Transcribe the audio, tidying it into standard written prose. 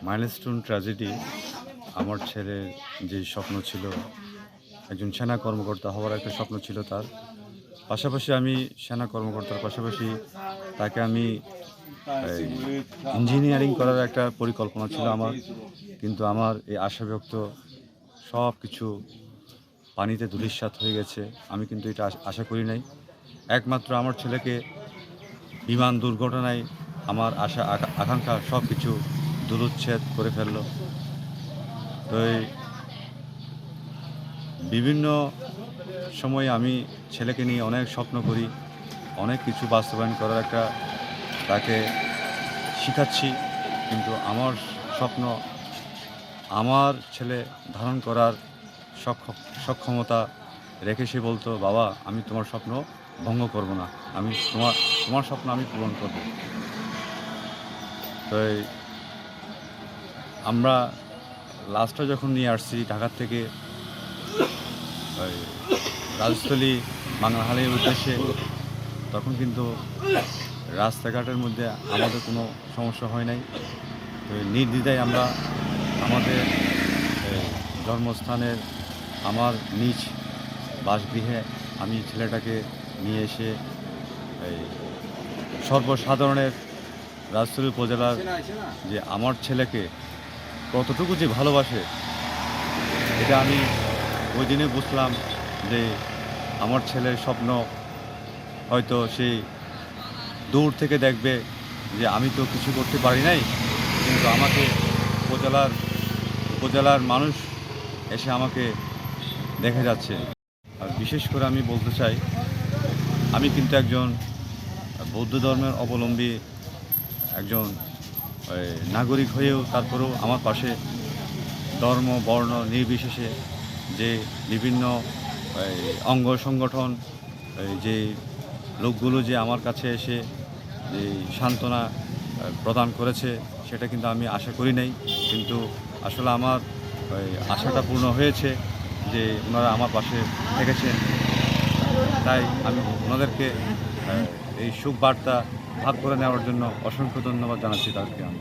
Milestone tragedy আমার ছেলের যে স্বপ্ন ছিল, একজন সেনা কর্মকর্তা হওয়ার একটা স্বপ্ন ছিল তার। পাশাপাশি আমি সেনা কর্মকর্তার পাশাপাশি তাকে আমি এই ইঞ্জিনিয়ারিং করার একটা পরিকল্পনা ছিল আমার। কিন্তু আমার এই আশা ব্যক্ত সব কিছু পানিতে ধূলিসাৎ হয়ে গেছে। আমি কিন্তু এটা আশা করি নাই। একমাত্র আমার ছেলেকে বিমান দুর্ঘটনায় আমার আশা আকাঙ্ক্ষা সব কিছু দূরচ্ছেদ করে ফেলল। তো এই বিভিন্ন সময় আমি ছেলেকে নিয়ে অনেক স্বপ্ন করি, অনেক কিছু বাস্তবায়ন করার একটা তাকে শিখাচ্ছি। কিন্তু আমার স্বপ্ন আমার ছেলে ধারণ করার সক্ষমতা রেখে সে বলতো, বাবা আমি তোমার স্বপ্ন ভঙ্গ করব না, আমি তোমার স্বপ্ন আমি পূরণ করব। তো আমরা লাস্টটা যখন নিয়ে আসছি ঢাকার থেকে ওই রাজস্থলী বাংলাহালের উদ্দেশ্যে, তখন কিন্তু রাস্তাঘাটের মধ্যে আমাদের কোনো সমস্যা হয় নাই। তো নির্দ্বিধায় আমরা আমাদের জন্মস্থানের আমার নিজ বাসগৃহে আমি ছেলেটাকে নিয়ে এসে এই সর্বসাধারণের রাজশাহী উপজেলার যে আমার ছেলেকে কতটুকু যে ভালোবাসে, এটা আমি ওই দিনে বুঝলাম যে আমার ছেলের স্বপ্ন হয়তো সে দূর থেকে দেখবে যে আমি তো কিছু করতে পারি নাই, কিন্তু আমাকে উপজেলার মানুষ এসে আমাকে দেখে যাচ্ছে। আর বিশেষ করে আমি বলতে চাই, আমি কিন্তু একজন বৌদ্ধ ধর্মের অবলম্বী একজন নাগরিক হয়েও তারপরেও আমার পাশে ধর্ম বর্ণ নির্বিশেষে যে বিভিন্ন অঙ্গ সংগঠন যে লোকগুলো যে আমার কাছে এসে যে সান্ত্বনা প্রদান করেছে, সেটা কিন্তু আমি আশা করি নাই। কিন্তু আসলে আমার আশাটা পূর্ণ হয়েছে যে ওনারা আমার পাশে থেকেছেন। তাই আমি ওনাদেরকে এই সুখ বার্তা ভাগ করে নেওয়ার জন্য অসংখ্য ধন্যবাদ জানাচ্ছি তাদেরকে আমি।